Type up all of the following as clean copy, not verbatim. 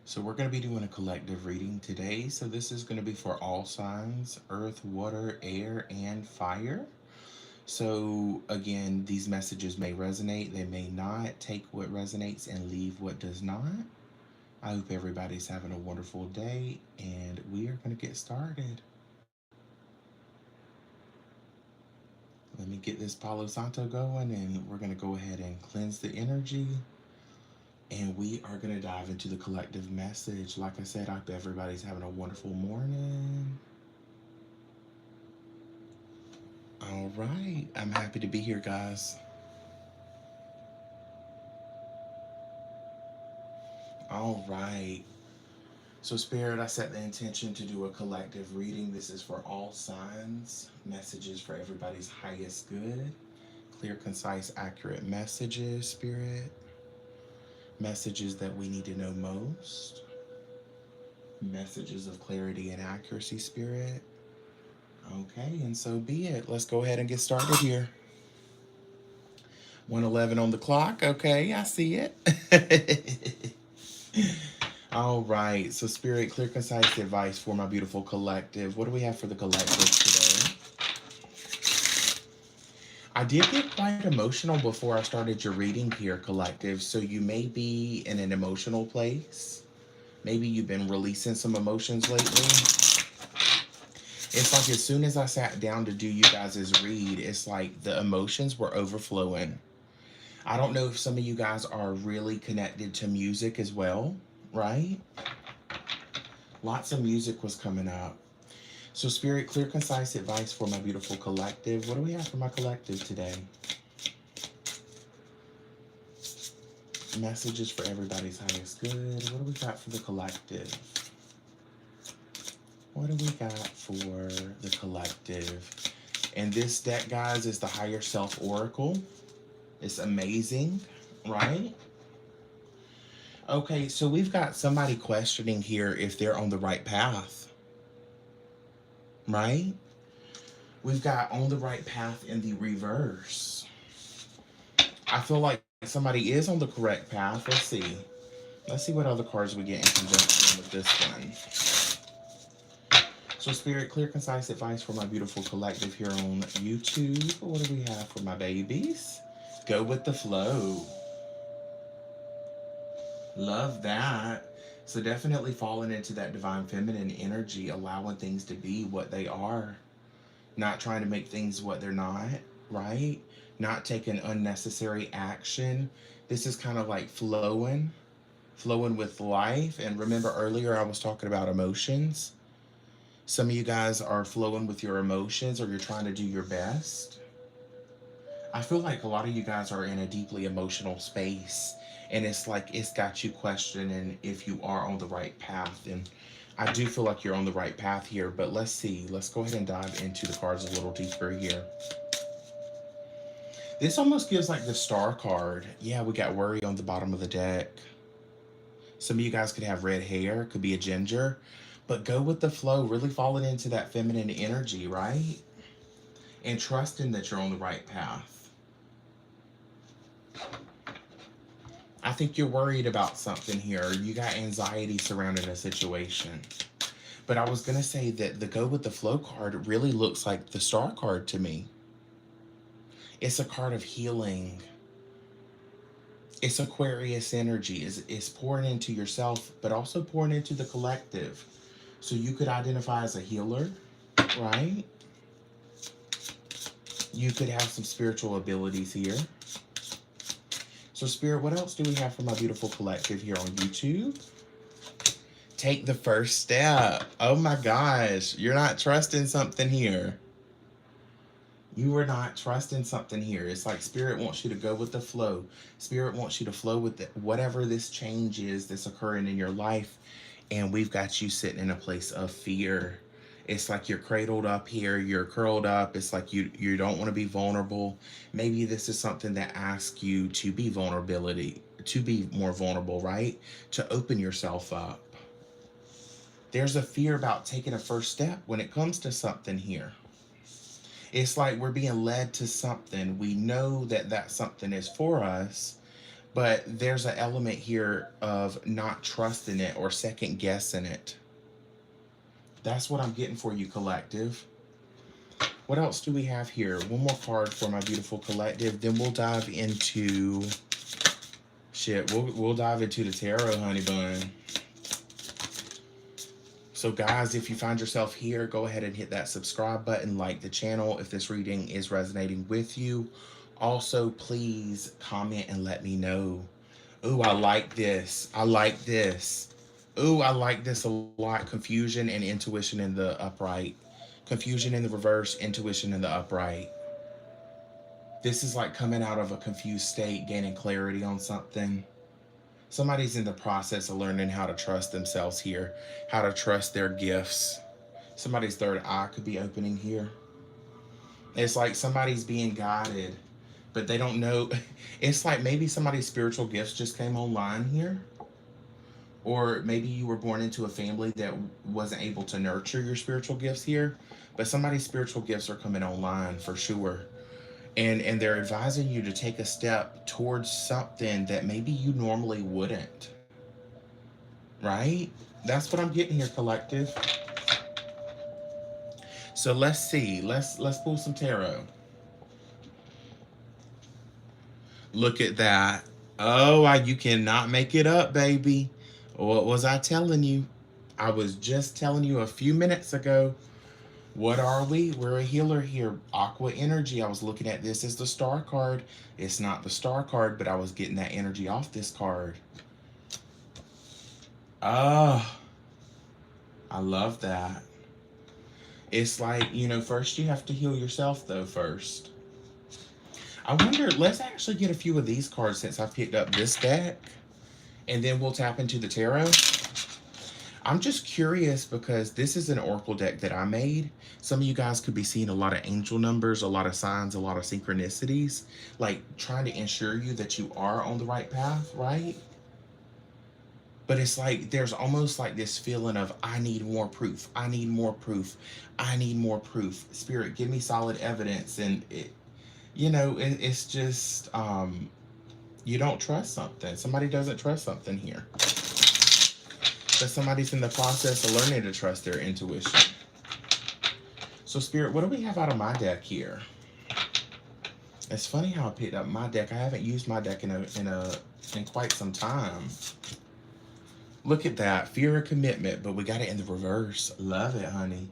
So we're going to be doing a collective reading today. So this is going to be for all signs, earth, water, air, and fire. So again, these messages may resonate, they may not. Take what resonates and leave what does not. I hope everybody's having a wonderful day, and we are going to get started. Let me get this Palo Santo going, and we're going to go ahead and cleanse the energy. And we are going to dive into the collective message. Like I said, I hope everybody's having a wonderful morning. All right. I'm happy to be here, guys. All right. So, Spirit, I set the intention to do a collective reading. This is for all signs, messages for everybody's highest good. Clear, concise, accurate messages, Spirit. Messages that we need to know most. Messages of clarity and accuracy, Spirit. Okay, and so be it. Let's go ahead and get started here. 1:11 on the clock. Okay, I see it. All right, so Spirit, clear, concise advice for my beautiful collective. What do we have for the collective today? I did get quite emotional before I started your reading here, collective. So you may be in an emotional place. Maybe you've been releasing some emotions lately. It's like as soon as I sat down to do you guys' read, it's like the emotions were overflowing. I don't know if some of you guys are really connected to music as well, right? Lots of music was coming up. So, Spirit, clear, concise advice for my beautiful collective. What do we have for my collective today? Messages for everybody's highest good. What do we got for the collective? What do we got for the collective? And this deck, guys, is the Higher Self Oracle. It's amazing, right? Okay, so we've got somebody questioning here if they're on the right path, right? We've got on the right path in the reverse. I feel like somebody is on the correct path. Let's see. Let's see what other cards we get in conjunction with this one. So, Spirit, clear, concise advice for my beautiful collective here on YouTube. What do we have for my babies? Go with the flow. Love that. So, definitely falling into that divine feminine energy, allowing things to be what they are, not trying to make things what they're not, right? Not taking unnecessary action. This is kind of like flowing with life. And remember earlier I was talking about emotions. Some of you guys are flowing with your emotions, or you're trying to do your best. I feel like a lot of you guys are in a deeply emotional space, and it's like it's got you questioning if you are on the right path. And I do feel like you're on the right path here, but let's see. Let's go ahead and dive into the cards a little deeper here. This almost gives like the star card. Yeah, we got worry on the bottom of the deck. Some of you guys could have red hair, could be a ginger, but go with the flow, really falling into that feminine energy, right? And trusting that you're on the right path. I think you're worried about something here. You got anxiety surrounding a situation. But I was going to say that the go with the flow card really looks like the star card to me. It's a card of healing. It's Aquarius energy. It's pouring into yourself, but also pouring into the collective. So you could identify as a healer, right? You could have some spiritual abilities here. So, Spirit, what else do we have for my beautiful collective here on YouTube? Take the first step. Oh my gosh, you're not trusting something here. You are not trusting something here. It's like Spirit wants you to go with the flow. Spirit wants you to flow with whatever this change is that's occurring in your life. And we've got you sitting in a place of fear. It's like you're cradled up here, you're curled up. It's like you don't want to be vulnerable. Maybe this is something that asks you to be to be more vulnerable, right? To open yourself up. There's a fear about taking a first step when it comes to something here. It's like we're being led to something. We know that that something is for us, But there's an element here of not trusting it or second guessing it. That's what I'm getting for you, collective. What else do we have here? One more card for my beautiful collective. Then we'll dive into... Shit, we'll dive into the tarot, honey bun. So guys, if you find yourself here, go ahead and hit that subscribe button, like the channel if this reading is resonating with you. Also, please comment and let me know. Ooh, I like this. I like this. Ooh, I like this a lot. Confusion and intuition in the upright. Confusion in the reverse, intuition in the upright. This is like coming out of a confused state, gaining clarity on something. Somebody's in the process of learning how to trust themselves here, how to trust their gifts. Somebody's third eye could be opening here. It's like somebody's being guided, but they don't know. It's like maybe somebody's spiritual gifts just came online here. Or maybe you were born into a family that wasn't able to nurture your spiritual gifts here, but somebody's spiritual gifts are coming online for sure. And they're advising you to take a step towards something that maybe you normally wouldn't. Right? That's what I'm getting here, collective. So let's see. Let's pull some tarot. Look at that. Oh, you cannot make it up, baby. What was I telling you? I was just telling you a few minutes ago. What are we? We're a healer here. Aqua energy. I was looking at this as the star card. It's not the star card, but I was getting that energy off this card. Ah, I love that. It's like, you know, first you have to heal yourself, though, first. I wonder, let's actually get a few of these cards since I picked up this deck. And then we'll tap into the tarot. I'm just curious because this is an oracle deck that I made. Some of you guys could be seeing a lot of angel numbers, a lot of signs, a lot of synchronicities, like trying to ensure you that you are on the right path, right? But it's like there's almost like this feeling of, I need more proof. I need more proof. I need more proof. Spirit, give me solid evidence. And, it's just, you don't trust something. Somebody doesn't trust something here. But somebody's in the process of learning to trust their intuition. So Spirit, what do we have out of my deck here? It's funny how I picked up my deck. I haven't used my deck in quite some time. Look at that. Fear of commitment, but we got it in the reverse. Love it, honey.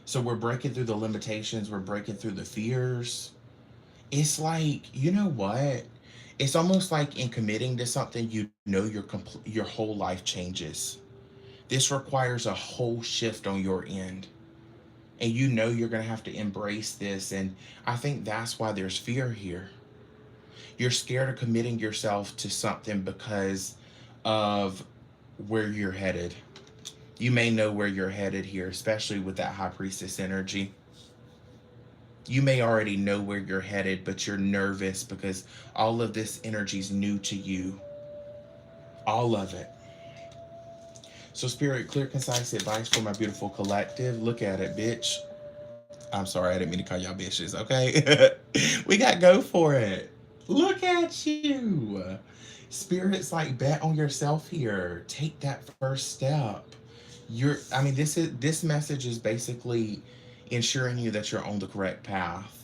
So we're breaking through the limitations. We're breaking through the fears. It's like, you know what? It's almost like in committing to something, you know, your whole life changes. This requires a whole shift on your end. And you know you're going to have to embrace this. And I think that's why there's fear here. You're scared of committing yourself to something because of where you're headed. You may know where you're headed here, especially with that High Priestess energy. You may already know where you're headed, but you're nervous because all of this energy is new to you. All of it. So Spirit, clear, concise advice for my beautiful collective. Look at it, bitch. I'm sorry, I didn't mean to call y'all bitches, okay? We got go for it. Look at you. Spirit's like, bet on yourself here. Take that first step. This message is basically ensuring you that you're on the correct path.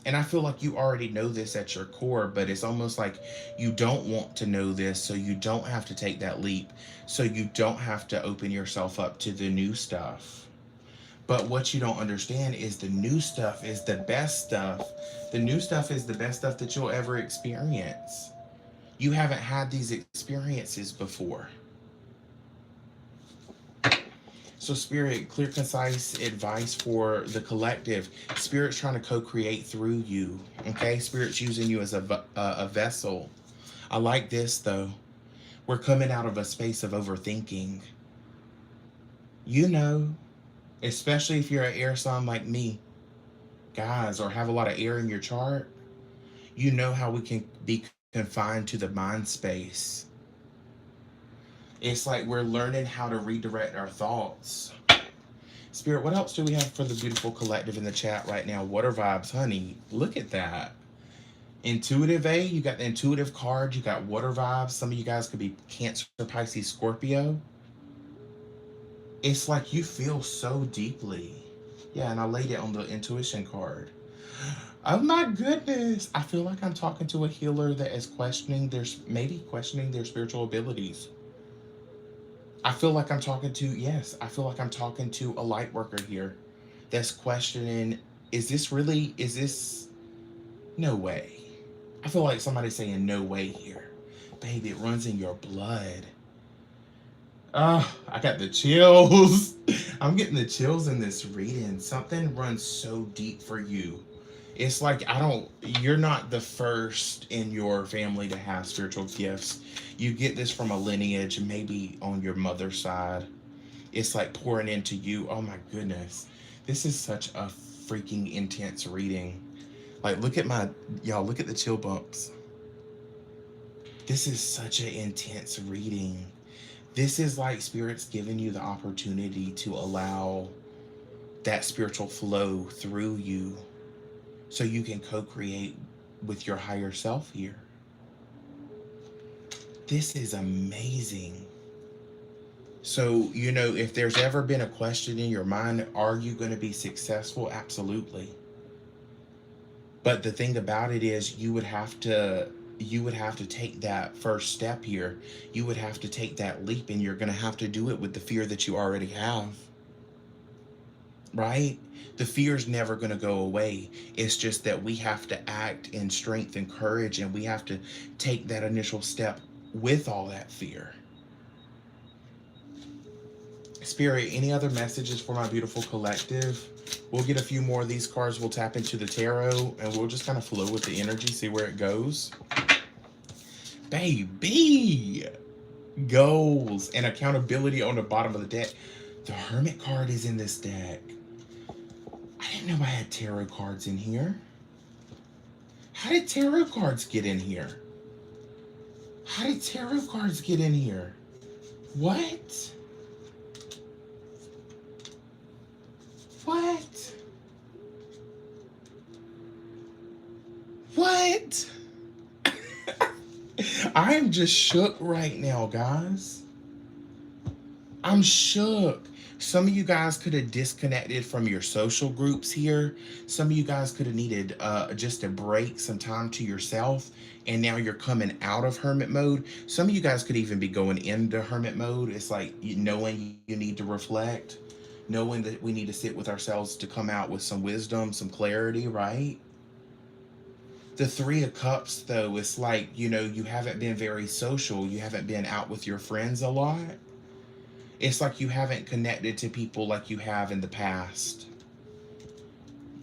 And I feel like you already know this at your core, but it's almost like you don't want to know this, so you don't have to take that leap, so you don't have to open yourself up to the new stuff. But what you don't understand is the new stuff is the best stuff. The new stuff is the best stuff that you'll ever experience. You haven't had these experiences before. So Spirit, clear, concise advice for the collective. Spirit's trying to co-create through you, okay? Spirit's using you as a vessel. I like this, though. We're coming out of a space of overthinking. You know, especially if you're an air sign like me, guys, or have a lot of air in your chart, you know how we can be confined to the mind space. It's like we're learning how to redirect our thoughts. Spirit, what else do we have for the beautiful collective in the chat right now? Water vibes, honey. Look at that. Intuitive A, you got the intuitive card, you got water vibes. Some of you guys could be Cancer, Pisces, Scorpio. It's like you feel so deeply. Yeah, and I laid it on the intuition card. Oh my goodness. I feel like I'm talking to a healer that is questioning maybe questioning their spiritual abilities. I feel like I'm talking to, yes, I feel like I'm talking to a light worker here that's questioning, is this, no way. I feel like somebody's saying no way here. Baby, it runs in your blood. Oh, I got the chills. I'm getting the chills in this reading. Something runs so deep for you. It's like, you're not the first in your family to have spiritual gifts. You get this from a lineage, maybe on your mother's side. It's like pouring into you. Oh my goodness. This is such a freaking intense reading. Like, look at the chill bumps. This is such an intense reading. This is like Spirit's giving you the opportunity to allow that spiritual flow through you so you can co-create with your higher self here. This is amazing. So, if there's ever been a question in your mind, are you going to be successful? Absolutely. But the thing about it is you would have to take that first step here. You would have to take that leap, and you're going to have to do it with the fear that you already have. Right? The fear is never going to go away. It's just that we have to act in strength and courage, and we have to take that initial step with all that fear. Spirit, any other messages for my beautiful collective? We'll get a few more of these cards. We'll tap into the tarot, and we'll just kind of flow with the energy, see where it goes. Baby! Goals and accountability on the bottom of the deck. The Hermit card is in this deck. I didn't know I had tarot cards in here. How did tarot cards get in here? How did tarot cards get in here? What? What? What? I am just shook right now, guys. I'm shook. Some of you guys could have disconnected from your social groups here. Some of you guys could have needed just a break, some time to yourself, and now you're coming out of hermit mode. Some of you guys could even be going into hermit mode. It's like knowing you need to reflect, knowing that we need to sit with ourselves to come out with some wisdom, some clarity, right? The Three of Cups, though, it's like, you haven't been very social. You haven't been out with your friends a lot. It's like you haven't connected to people like you have in the past.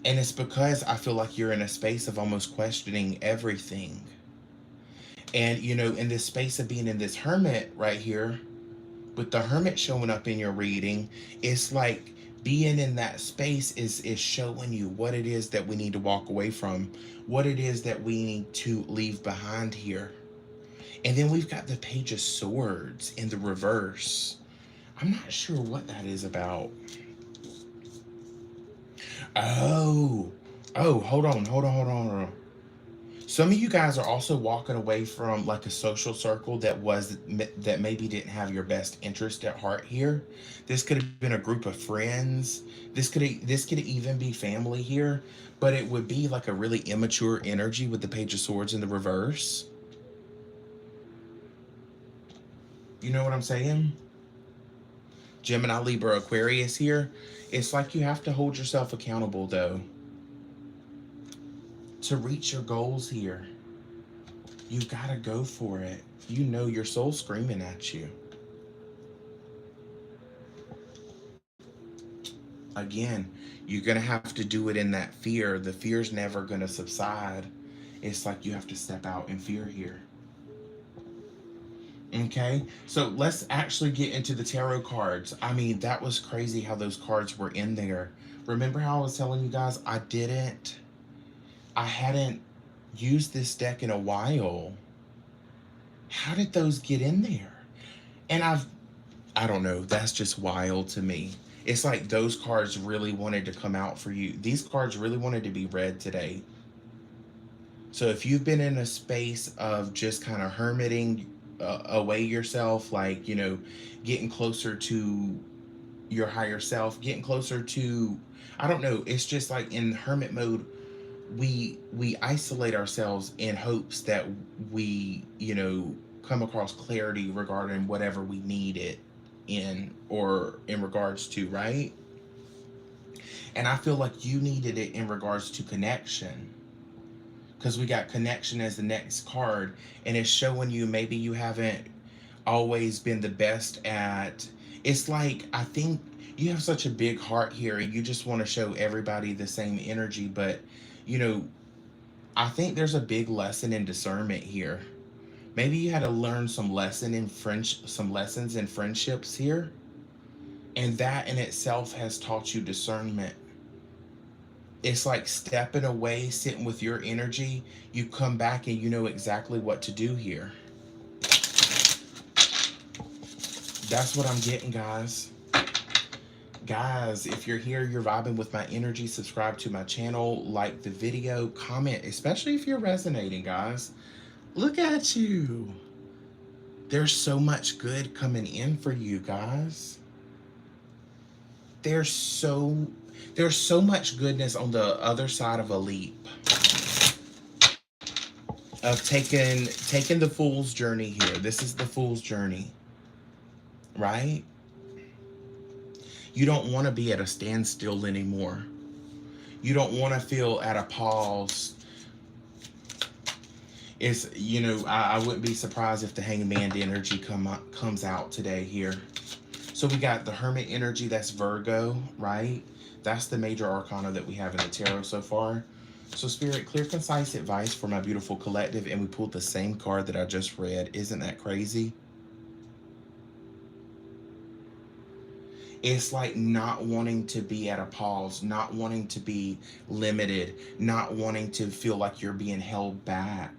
And it's because I feel like you're in a space of almost questioning everything. And, in this space of being in this hermit right here, with the hermit showing up in your reading, it's like being in that space is showing you what it is that we need to walk away from, what it is that we need to leave behind here. And then we've got the Page of Swords in the reverse. I'm not sure what that is about. Oh, hold on. Some of you guys are also walking away from like a social circle that maybe didn't have your best interest at heart here. This could have been a group of friends. This could even be family here, but it would be like a really immature energy with the Page of Swords in the reverse. You know what I'm saying? Gemini, Libra, Aquarius here. It's like you have to hold yourself accountable, though. To reach your goals here, you gotta go for it. Your soul's screaming at you. Again, you're gonna have to do it in that fear. The fear's never gonna subside. It's like you have to step out in fear here. Okay, so let's actually get into the tarot cards. I mean, that was crazy how those cards were in there. Remember how I was telling you guys I hadn't used this deck in a while. How did those get in there? And I don't know, that's just wild to me. It's like those cards really wanted to come out for you. These cards really wanted to be read today. So if you've been in a space of just kind of hermiting away yourself, like, you know, getting closer to your higher self, getting closer to, I don't know, it's just like in hermit mode, we isolate ourselves in hopes that we, you know, come across clarity regarding whatever we need it in, or in regards to, right? And I feel like you needed it in regards to connection, because we got connection as the next card, and it's showing you maybe you haven't always been the best at, it's like, I think you have such a big heart here and you just want to show everybody the same energy, but you know, I think there's a big lesson in discernment here. Maybe you had to learn some some lessons in friendships here, and that in itself has taught you discernment. It's like stepping away, sitting with your energy. You come back and you know exactly what to do here. That's what I'm getting, guys. Guys, if you're here, you're vibing with my energy, subscribe to my channel, like the video, comment, especially if you're resonating, guys. Look at you. There's so much good coming in for you, guys. There's so much goodness on the other side of a leap. Of taking the fool's journey here. This is the fool's journey. Right? You don't want to be at a standstill anymore. You don't want to feel at a pause. It's, you know, I wouldn't be surprised if the Hangman energy comes out today here. So we got the Hermit energy, that's Virgo, right? That's the major arcana that we have in the tarot so far. So Spirit, clear, concise advice for my beautiful collective, and we pulled the same card that I just read. Isn't that crazy? It's like not wanting to be at a pause, not wanting to be limited, not wanting to feel like you're being held back.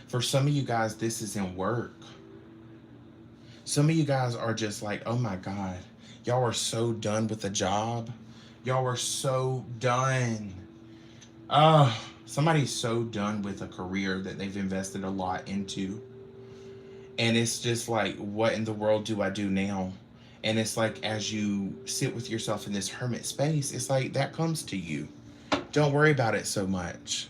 For some of you guys, this is in work. Some of you guys are just like, oh my God, y'all are so done with the job. Y'all are so done. Somebody's so done with a career that they've invested a lot into. And it's just like, what in the world do I do now? And it's like, as you sit with yourself in this hermit space, it's like that comes to you. Don't worry about it so much.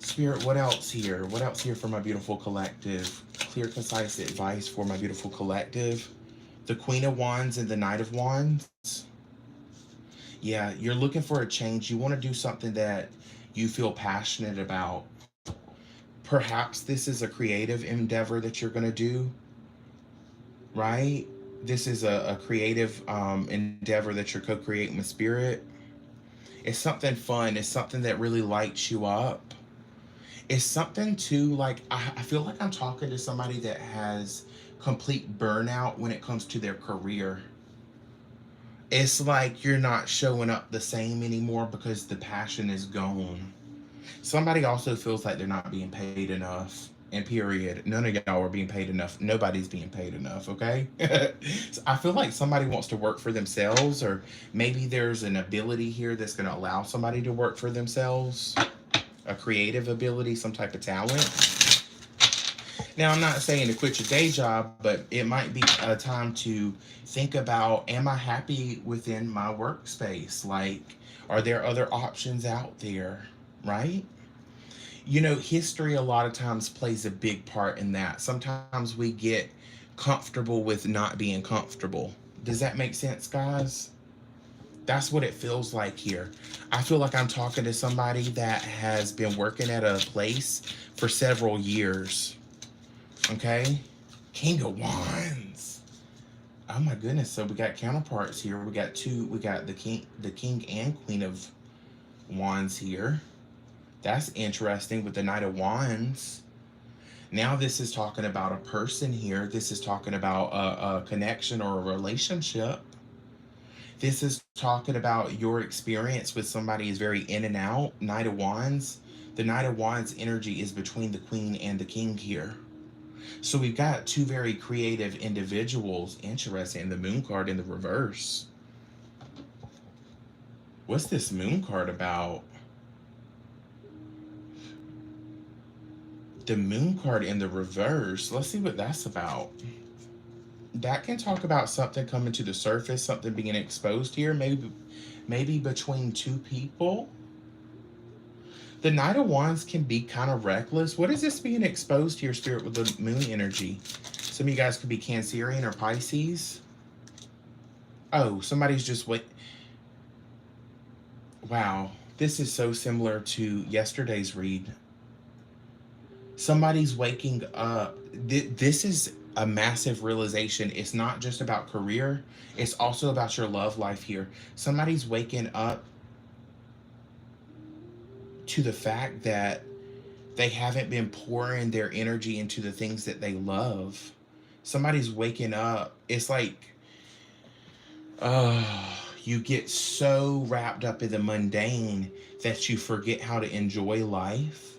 Spirit, what else here? What else here for my beautiful collective? Clear, concise advice for my beautiful collective. The Queen of Wands and the Knight of Wands. Yeah, you're looking for a change. You want to do something that you feel passionate about. Perhaps this is a creative endeavor that you're going to do, right? This is a creative endeavor that you're co-creating with Spirit. It's something fun. It's something that really lights you up. It's something too, like, I feel like I'm talking to somebody that has complete burnout when it comes to their career. It's like you're not showing up the same anymore because the passion is gone. Somebody also feels like they're not being paid enough. And period. None of y'all are being paid enough. Nobody's being paid enough, okay? So I feel like somebody wants to work for themselves, or maybe there's an ability here that's going to allow somebody to work for themselves. A creative ability, some type of talent. Now, I'm not saying to quit your day job, but it might be a time to think about, am I happy within my workspace? Like, are there other options out there, right? You know, history a lot of times plays a big part in that. Sometimes we get comfortable with not being comfortable. Does that make sense, guys? That's what it feels like here. I feel like I'm talking to somebody that has been working at a place for several years. Okay? King of Wands. Oh my goodness. So we got counterparts here. We got the king and Queen of Wands here. That's interesting with the Knight of Wands. Now this is talking about a person here. This is talking about a connection or a relationship. This is talking about your experience with somebody is very in and out. Knight of Wands. The Knight of Wands energy is between the Queen and the King here. So we've got two very creative individuals. Interesting. The Moon card in the reverse. What's this Moon card about? The Moon card in the reverse. Let's see what that's about. That can talk about something coming to the surface, something being exposed here, maybe between two people. The Knight of Wands can be kind of reckless. What is this being exposed here, Spirit, with the Moon energy? Some of you guys could be Cancerian or Pisces. Oh, somebody's just wow, this is so similar to yesterday's read. Somebody's waking up. This is a massive realization. It's not just about career. It's also about your love life here. Somebody's waking up to the fact that they haven't been pouring their energy into the things that they love. Somebody's waking up. It's like, you get so wrapped up in the mundane that you forget how to enjoy life.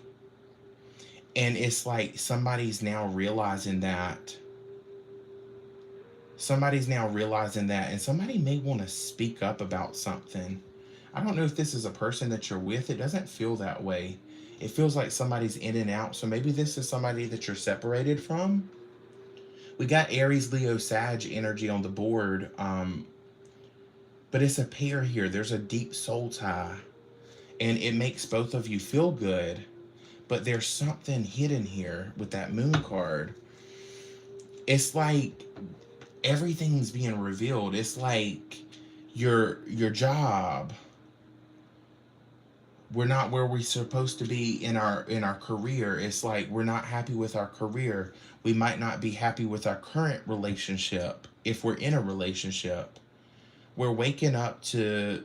And it's like somebody's now realizing that. Somebody's now realizing that. And somebody may want to speak up about something. I don't know if this is a person that you're with. It doesn't feel that way. It feels like somebody's in and out. So maybe this is somebody that you're separated from. We got Aries, Leo, Sag energy on the board. But it's a pair here. There's a deep soul tie. And it makes both of you feel good. But there's something hidden here with that Moon card. It's like everything's being revealed. It's like your job. We're not where we're supposed to be in our career. It's like we're not happy with our career. We might not be happy with our current relationship if we're in a relationship. We're waking up to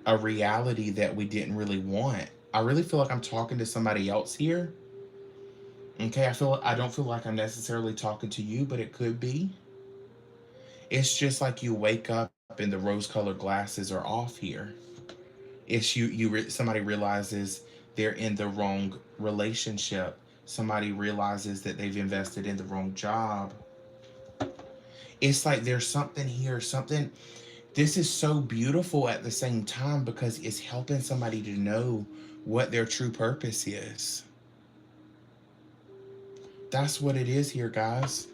a reality that we didn't really want. I really feel like I'm talking to somebody else here. Okay, I don't feel like I'm necessarily talking to you, but it could be. It's just like you wake up and the rose-colored glasses are off here. It's somebody realizes they're in the wrong relationship. Somebody realizes that they've invested in the wrong job. It's like there's something here, something. This is so beautiful at the same time because it's helping somebody to know what their true purpose is. That's what it is here, guys.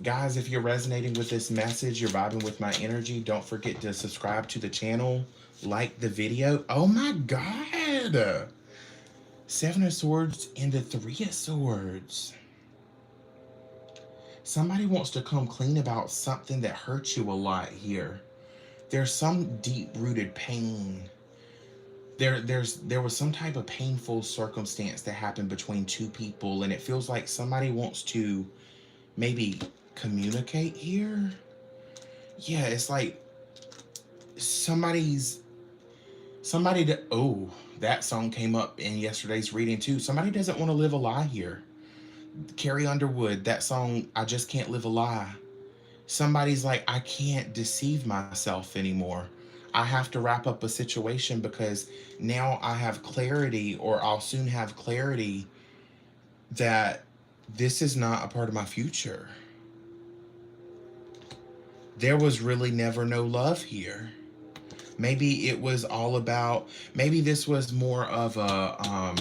Guys, if you're resonating with this message, you're vibing with my energy, don't forget to subscribe to the channel, like the video. Oh my God. 7 of Swords and the 3 of Swords. Somebody wants to come clean about something that hurts you a lot here. There's some deep-rooted pain. There was some type of painful circumstance that happened between two people, and it feels like somebody wants to maybe communicate here. Yeah, it's like oh, that song came up in yesterday's reading too. Somebody doesn't want to live a lie here. Carrie Underwood, that song, I Just Can't Live a Lie. Somebody's like, I can't deceive myself anymore. I have to wrap up a situation because now I have clarity, or I'll soon have clarity that this is not a part of my future. There was really never no love here. Maybe it was all about, maybe this was more of a,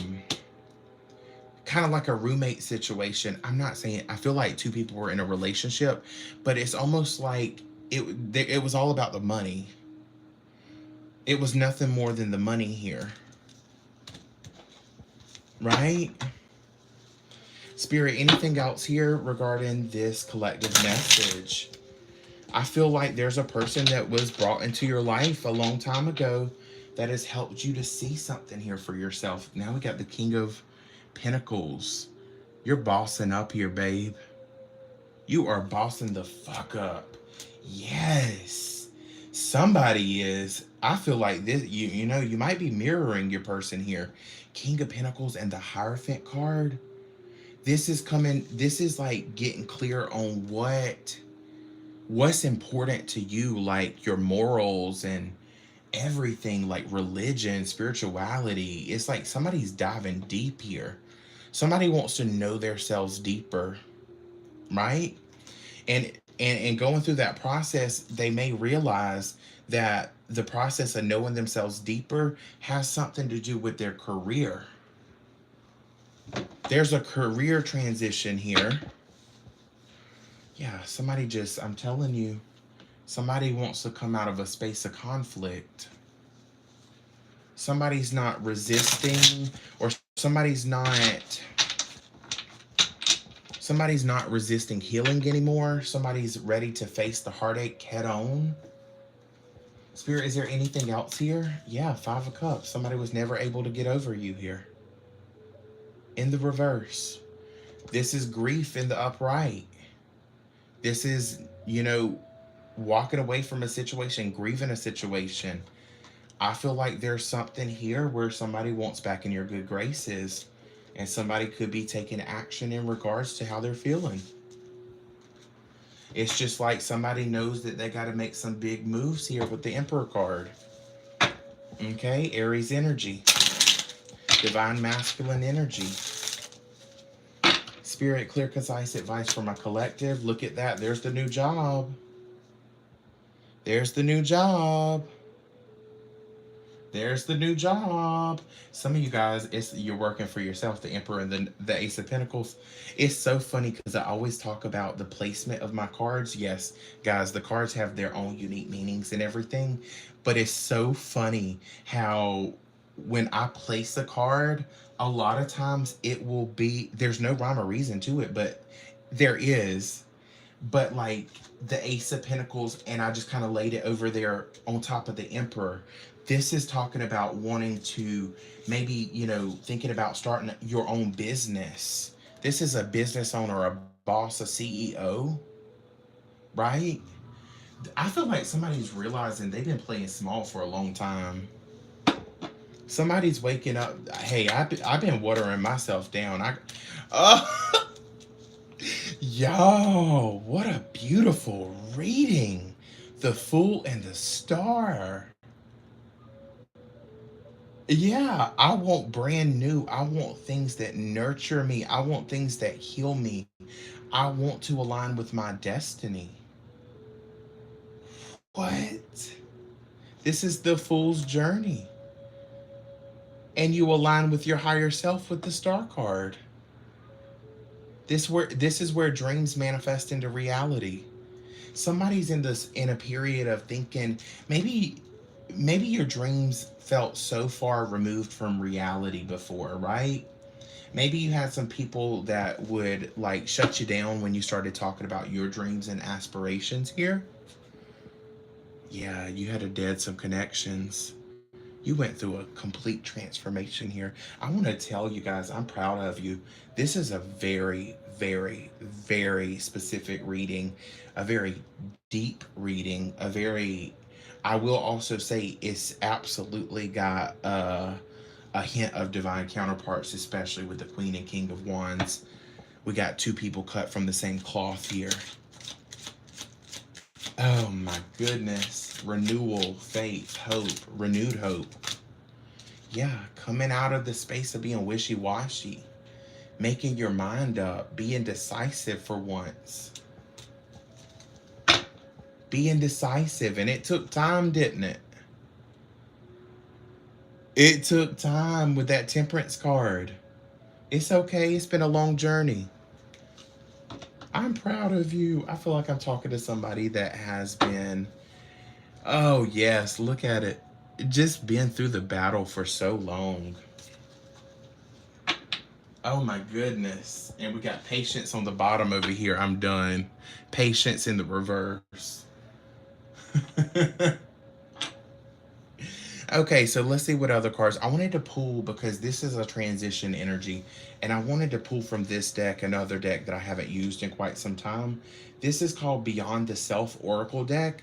kind of like a roommate situation. I'm not saying, I feel like two people were in a relationship, but it's almost like it was all about the money. It was nothing more than the money here. Right? Spirit, anything else here regarding this collective message? I feel like there's a person that was brought into your life a long time ago that has helped you to see something here for yourself. Now we got the King of Pentacles. You're bossing up here, babe. You are bossing the fuck up. Yes. Somebody is. I feel like this, you know, you might be mirroring your person here. King of Pentacles and the Hierophant card. This is like getting clear on what's important to you, like your morals and everything, like religion, spirituality. It's like somebody's diving deep here. Somebody wants to know themselves deeper, right? And going through that process, they may realize that the process of knowing themselves deeper has something to do with their career. There's a career transition here. Yeah, somebody just, I'm telling you, somebody wants to come out of a space of conflict. Somebody's not resisting, or somebody's not resisting healing anymore. Somebody's ready to face the heartache head on. Spirit, is there anything else here? Yeah, 5 of Cups. Somebody was never able to get over you here. In the reverse. This is grief in the upright. This is, walking away from a situation, grieving a situation. I feel like there's something here where somebody wants back in your good graces, and somebody could be taking action in regards to how they're feeling. It's just like somebody knows that they got to make some big moves here with the Emperor card. Okay, Aries energy. Divine masculine energy. Spirit, clear, concise advice for my collective. Look at that. There's the new job. There's the new job. There's the new job. Some of you guys, you're working for yourself, the Emperor and the Ace of Pentacles. It's so funny because I always talk about the placement of my cards. Yes, guys, the cards have their own unique meanings and everything. But it's so funny how when I place a card, a lot of times it will be, there's no rhyme or reason to it, but there is. But like the Ace of Pentacles, and I just kind of laid it over there on top of the Emperor. This is talking about wanting to maybe, thinking about starting your own business. This is a business owner, a boss, a CEO, right? I feel like somebody's realizing they've been playing small for a long time. Somebody's waking up. Hey, I've been watering myself down. Yo, what a beautiful reading. The Fool and the Star. Yeah, I want brand new. I want things that nurture me. I want things that heal me. I want to align with my destiny. What? This is the Fool's journey. And you align with your higher self with the Star card. This is where dreams manifest into reality. Somebody's in a period of thinking maybe your dreams felt so far removed from reality before, right? Maybe you had some people that would like shut you down when you started talking about your dreams and aspirations here. Yeah, you had to dead some connections. You went through a complete transformation here. I want to tell you guys, I'm proud of you. This is a very, very, very specific reading, a very deep reading, I will also say it's absolutely got a hint of divine counterparts, especially with the Queen and King of Wands. We got two people cut from the same cloth here. Oh my goodness. Renewal, faith, hope, renewed hope. Yeah, coming out of the space of being wishy-washy. Making your mind up. Being decisive for once. Being decisive. And it took time, didn't it? It took time with that Temperance card. It's okay. It's been a long journey. I'm proud of you. I feel like I'm talking to somebody that has been, oh yes, look at it. Just been through the battle for so long. Oh my goodness. And we got Patience on the bottom over here. I'm done. Patience in the reverse. Okay, so let's see what other cards. I wanted to pull because this is a transition energy, and I wanted to pull from this deck another deck that I haven't used in quite some time. This is called Beyond the Self Oracle deck.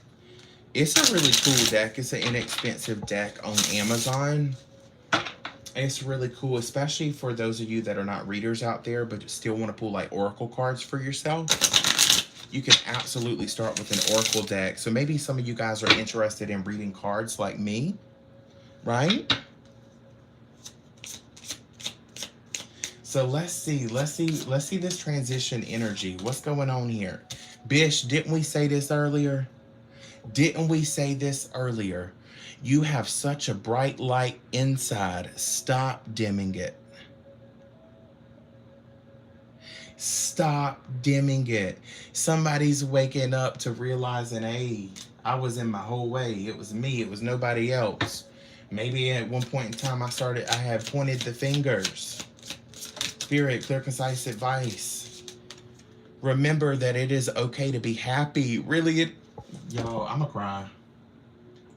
It's a really cool deck. It's an inexpensive deck on Amazon. It's really cool, especially for those of you that are not readers out there but still want to pull like oracle cards for yourself. You can absolutely start with an oracle deck. So maybe some of you guys are interested in reading cards like me, right? So let's see this transition energy. What's going on here? Bish, didn't we say this earlier? Didn't we say this earlier? You have such a bright light inside. Stop dimming it. Stop dimming it. Somebody's waking up to realizing, hey, I was in my whole way. It was me. It was nobody else. Maybe at one point in time I had pointed the fingers. Spirit, clear, concise advice. Remember that it is okay to be happy. Really, y'all, I'ma cry.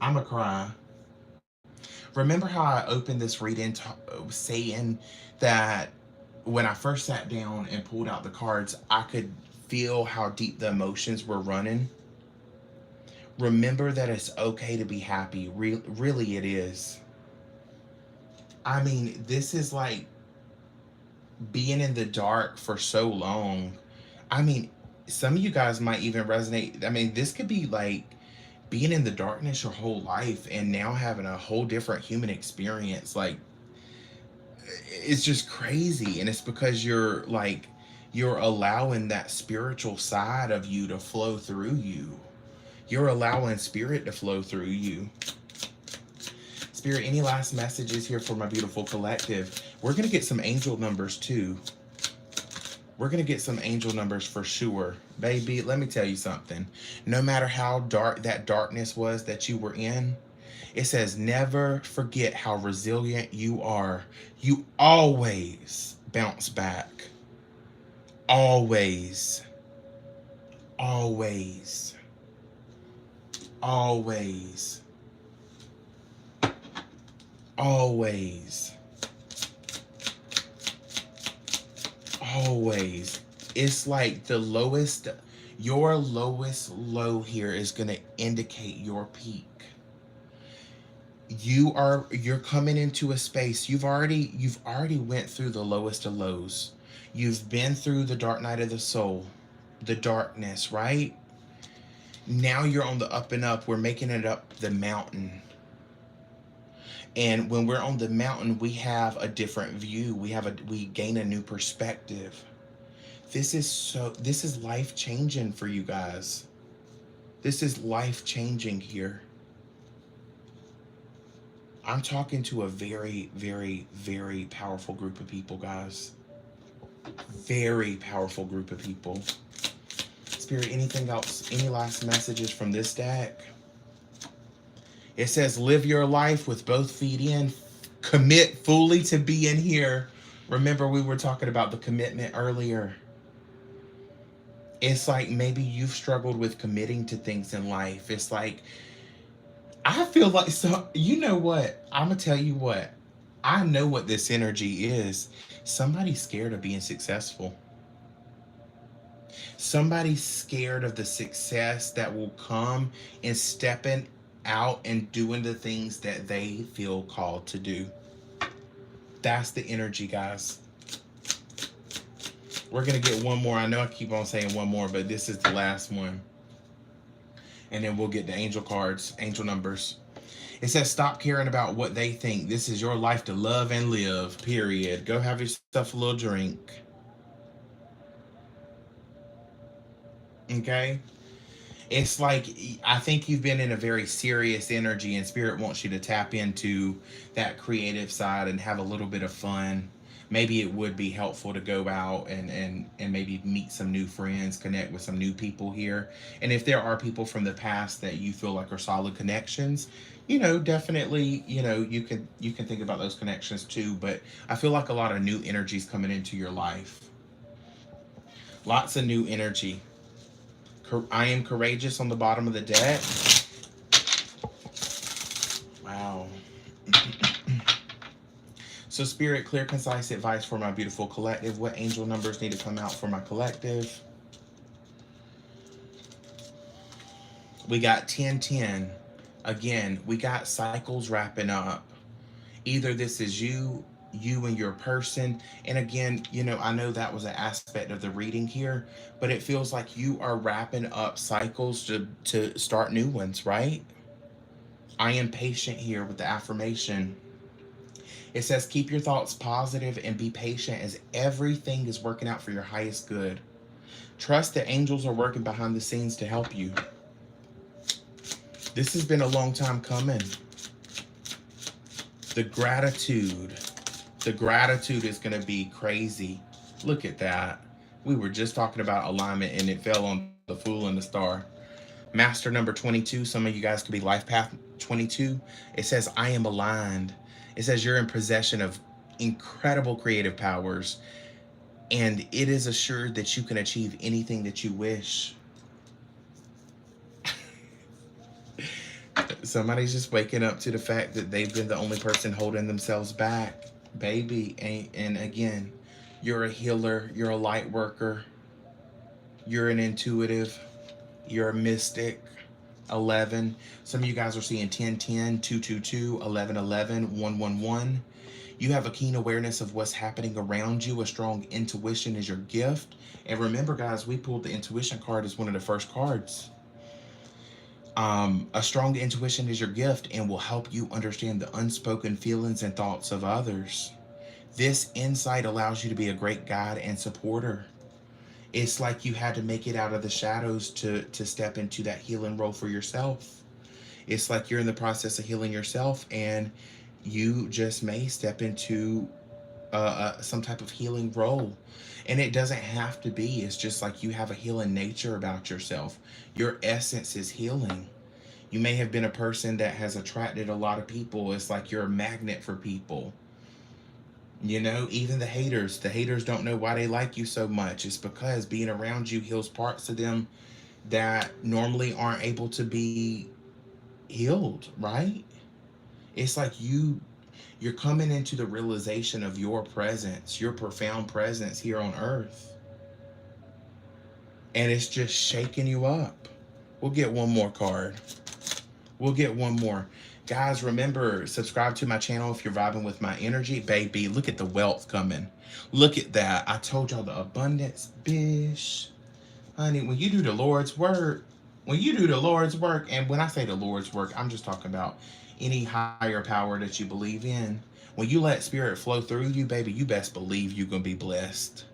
I'ma cry. Remember how I opened this reading saying that when I first sat down and pulled out the cards, I could feel how deep the emotions were running? Remember that it's okay to be happy. Really, it is. I mean, this is like being in the dark for so long. I mean, some of you guys might even resonate. I mean, this could be like being in the darkness your whole life and now having a whole different human experience. Like, it's just crazy. And it's because you're allowing that spiritual side of you to flow through you. You're allowing spirit to flow through you. Spirit, any last messages here for my beautiful collective? We're going to get some angel numbers too. We're going to get some angel numbers for sure. Baby, let me tell you something. No matter how dark that darkness was that you were in, it says never forget how resilient you are. You always bounce back. Always. Always. Always. Always. Always. It's like the lowest, your lowest low here is going to indicate your peak. You're coming into a space. You've already went through the lowest of lows. You've been through the dark night of the soul, the darkness, right? Now you're on the up and up. We're making it up the mountain. And when we're on the mountain, we have a different view. We gain a new perspective. This is life-changing for you guys. This is life-changing here. I'm talking to a very, very, very powerful group of people, guys. Very powerful group of people. Spirit, anything else? Any last messages from this deck? It says, live your life with both feet in. Commit fully to being here. Remember, we were talking about the commitment earlier. It's like maybe you've struggled with committing to things in life. It's like, I feel like, so you know what? I'm going to tell you what. I know what this energy is. Somebody's scared of being successful. Somebody's scared of the success that will come in stepping out and doing the things that they feel called to do. That's the energy, guys. We're going to get one more. I know I keep on saying one more, but this is the last one. And then we'll get the angel cards, angel numbers. It says, stop caring about what they think. This is your life to love and live, period. Go have yourself a little drink. Okay? It's like, I think you've been in a very serious energy, and Spirit wants you to tap into that creative side and have a little bit of fun. Maybe it would be helpful to go out and maybe meet some new friends, connect with some new people here. And if there are people from the past that you feel like are solid connections, definitely, you can think about those connections too. But I feel like a lot of new energies coming into your life. Lots of new energy. I am courageous on the bottom of the deck. Wow. So Spirit, clear, concise advice for my beautiful collective. What angel numbers need to come out for my collective? We got 10-10. Again, we got cycles wrapping up. Either this is you and your person. And again, I know that was an aspect of the reading here, but it feels like you are wrapping up cycles to start new ones, right? I am patient here with the affirmation. It says, keep your thoughts positive and be patient as everything is working out for your highest good. Trust that angels are working behind the scenes to help you. This has been a long time coming. The gratitude is going to be crazy. Look at that. We were just talking about alignment and it fell on the Fool and the Star. Master number 22. Some of you guys could be life path 22. It says, I am aligned. It says you're in possession of incredible creative powers, and it is assured that you can achieve anything that you wish. Somebody's just waking up to the fact that they've been the only person holding themselves back, baby. And again, you're a healer, you're a light worker, you're an intuitive, you're a mystic. 11. Some of you guys are seeing 1010, 222, 1111, 111. You have a keen awareness of what's happening around you. A strong intuition is your gift. And remember, guys, we pulled the intuition card as one of the first cards. A strong intuition is your gift and will help you understand the unspoken feelings and thoughts of others. This insight allows you to be a great guide and supporter. It's like you had to make it out of the shadows to step into that healing role for yourself. It's like you're in the process of healing yourself, and you just may step into some type of healing role. And it doesn't have to be. It's just like you have a healing nature about yourself. Your essence is healing. You may have been a person that has attracted a lot of people. It's like you're a magnet for people. You know, even the haters don't know why they like you so much. It's because being around you heals parts of them that normally aren't able to be healed, right? It's like you're coming into the realization of your presence, your profound presence here on earth. And it's just shaking you up. We'll get one more card. We'll get one more. Guys, remember, subscribe to my channel if you're vibing with my energy. Baby, look at the wealth coming. Look at that. I told y'all the abundance, bish. Honey, when you do the Lord's work, and when I say the Lord's work, I'm just talking about any higher power that you believe in. When you let spirit flow through you, baby, you best believe you're going to be blessed.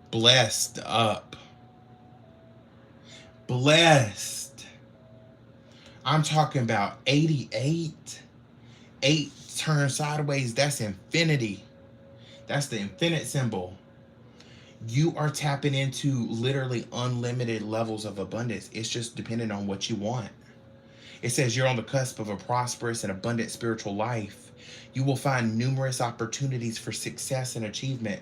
Blessed up. Blessed. I'm talking about 88. 8 turned sideways. That's infinity. That's the infinite symbol. You are tapping into literally unlimited levels of abundance. It's just dependent on what you want. It says you're on the cusp of a prosperous and abundant spiritual life. You will find numerous opportunities for success and achievement,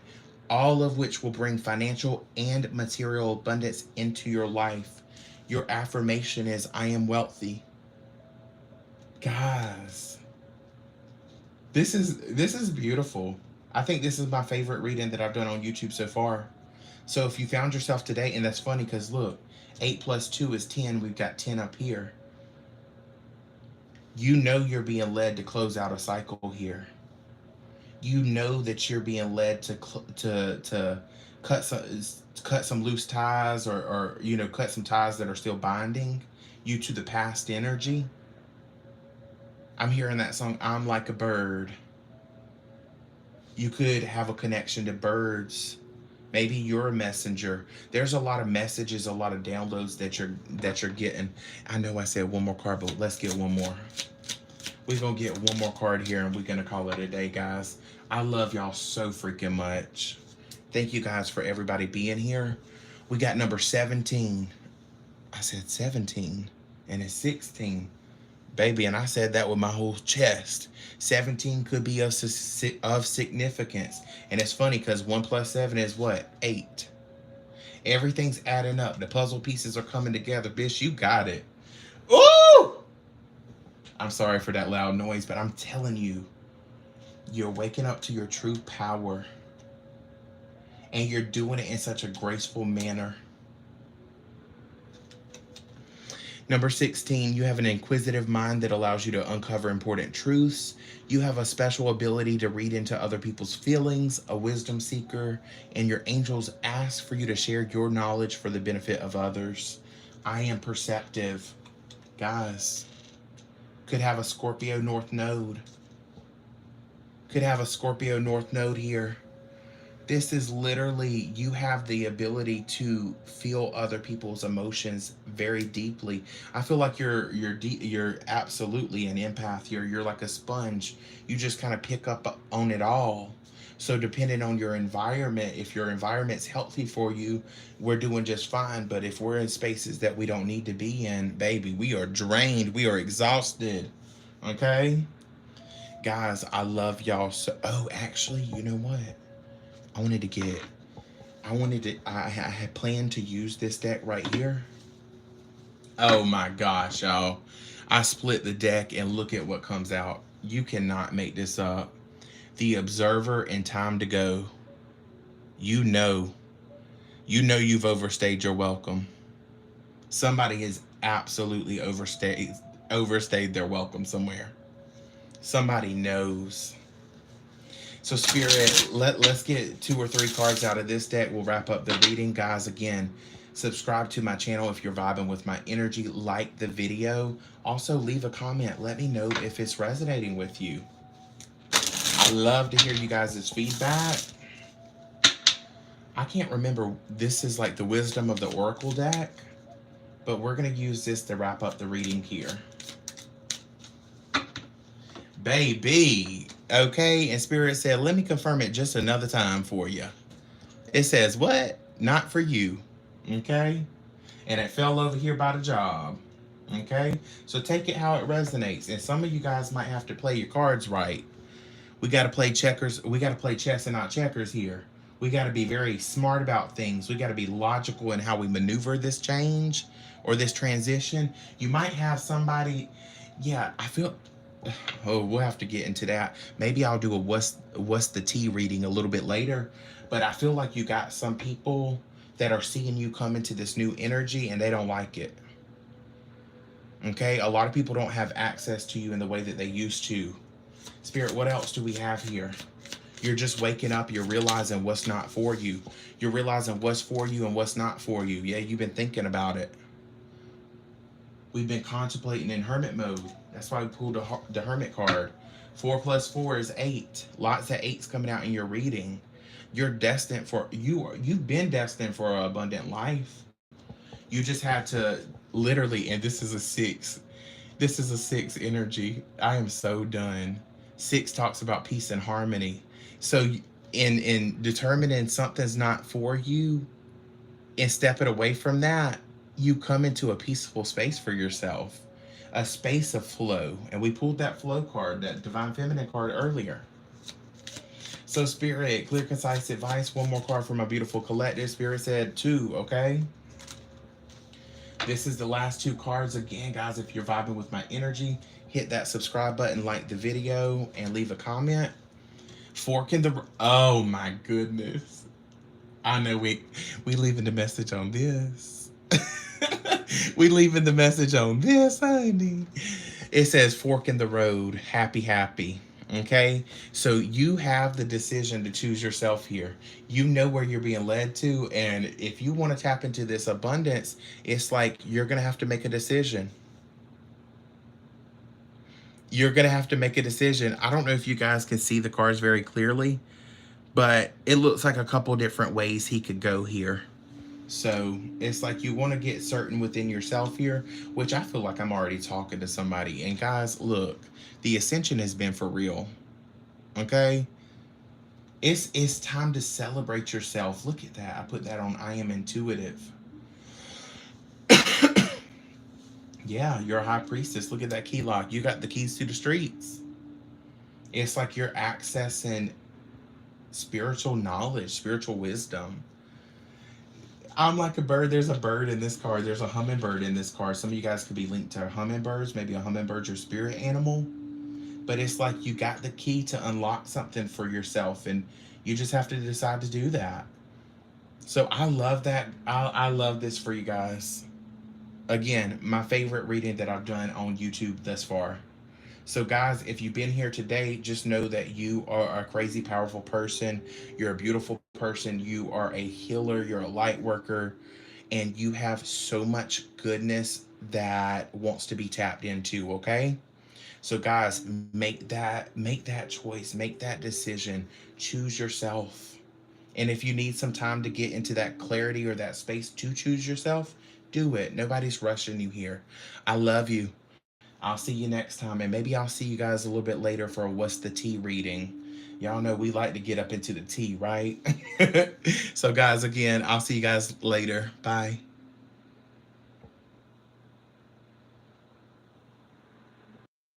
all of which will bring financial and material abundance into your life. Your affirmation is, I am wealthy. Guys, this is beautiful. I think this is my favorite reading that I've done on YouTube so far. So if you found yourself today, and that's funny because look, 8 plus 2 is 10. We've got 10 up here. You know you're being led to close out a cycle here. You know that you're being led to cut some loose ties, or you know, cut some ties that are still binding you to the past energy. I'm hearing that song, I'm Like a Bird. You could have a connection to birds. Maybe you're a messenger. There's a lot of messages, a lot of downloads that you're getting. I know I said one more card, but let's get one more. We're going to get one more card here, and we're going to call it a day, guys. I love y'all so freaking much. Thank you guys for everybody being here. We got number 17. I said 17, and it's 16. Baby, and I said that with my whole chest. 17 could be of significance. And it's funny because 1 plus 7 is what? 8. Everything's adding up. The puzzle pieces are coming together. Bitch, you got it. Ooh! I'm sorry for that loud noise, but I'm telling you, you're waking up to your true power. And you're doing it in such a graceful manner. Number 16, you have an inquisitive mind that allows you to uncover important truths. You have a special ability to read into other people's feelings, a wisdom seeker, and your angels ask for you to share your knowledge for the benefit of others. I am perceptive. Guys, could have a Scorpio North Node. Could have a Scorpio North Node here. This is literally, you have the ability to feel other people's emotions very deeply. I feel like you're absolutely an empath. You're like a sponge. You just kind of pick up on it all. So depending on your environment, if your environment's healthy for you, we're doing just fine. But if we're in spaces that we don't need to be in, baby, we are drained. We are exhausted. Okay? Guys, I love y'all so. Oh, actually, you know what? I wanted to get. I had planned to use this deck right here. Oh my gosh, y'all. I split the deck and look at what comes out. You cannot make this up. The Observer and Time to Go. You know. You know you've overstayed your welcome. Somebody has absolutely overstayed their welcome somewhere. Somebody knows. So Spirit, let's get 2 or 3 cards out of this deck. We'll wrap up the reading. Guys, again, subscribe to my channel if you're vibing with my energy. Like the video. Also, leave a comment. Let me know if it's resonating with you. I love to hear you guys' feedback. I can't remember. This is like the Wisdom of the Oracle deck. But we're going to use this to wrap up the reading here. Baby. Okay, and Spirit said, let me confirm it just another time for you. It says, what? Not for you. Okay? And it fell over here by the job. Okay? So take it how it resonates. And some of you guys might have to play your cards right. We got to play checkers. We got to play chess and not checkers here. We got to be very smart about things. We got to be logical in how we maneuver this change or this transition. You might have somebody, yeah, I feel, oh, we'll have to get into that. Maybe I'll do a what's the tea reading a little bit later. But I feel like you got some people that are seeing you come into this new energy and they don't like it. Okay? A lot of people don't have access to you in the way that they used to. Spirit, what else do we have here? You're just waking up. You're realizing what's not for you. You're realizing what's for you and what's not for you. Yeah, you've been thinking about it. We've been contemplating in hermit mode. That's why we pulled the hermit card. 4 + 4 is 8. Lots of 8s coming out in your reading. You're destined for, you've been destined for an abundant life. You just had to literally, and this is a 6. This is a 6 energy. I am so done. 6 talks about peace and harmony. So in determining something's not for you and stepping away from that, you come into a peaceful space for yourself, a space of flow. And we pulled that flow card, that Divine Feminine card earlier. So Spirit, clear, concise advice. One more card from my beautiful collective. Spirit said 2, okay? This is the last 2 cards. Again, guys, if you're vibing with my energy, hit that subscribe button, like the video, and leave a comment. Fork in the... Oh, my goodness. I know we leaving the message on this. We leaving the message on this, honey. It says fork in the road. Happy, happy. Okay? So you have the decision to choose yourself here. You know where you're being led to. And if you want to tap into this abundance, it's like you're going to have to make a decision. You're going to have to make a decision. I don't know if you guys can see the cards very clearly, but it looks like a couple different ways he could go here. So it's like you want to get certain within yourself here, which I feel like I'm already talking to somebody. And guys, look, the ascension has been for real. Okay? It's time to celebrate yourself. Look at that. I put that on I am intuitive. Yeah, you're a high priestess. Look at that key lock. You got the keys to the streets. It's like you're accessing spiritual knowledge, spiritual wisdom. I'm like a bird. There's a bird in this card. There's a hummingbird in this card. Some of you guys could be linked to hummingbirds. Maybe a hummingbird's your spirit animal. But it's like you got the key to unlock something for yourself. And you just have to decide to do that. So I love that. I love this for you guys. Again, my favorite reading that I've done on YouTube thus far. So guys, if you've been here today, just know that you are a crazy powerful person. You're a beautiful person. You are a healer. You're a light worker. And you have so much goodness that wants to be tapped into, okay? So guys, make that choice. Make that decision. Choose yourself. And if you need some time to get into that clarity or that space to choose yourself, do it. Nobody's rushing you here. I love you. I'll see you next time, and maybe I'll see you guys a little bit later for a What's the Tea reading. Y'all know we like to get up into the tea, right? So guys, again, I'll see you guys later. Bye.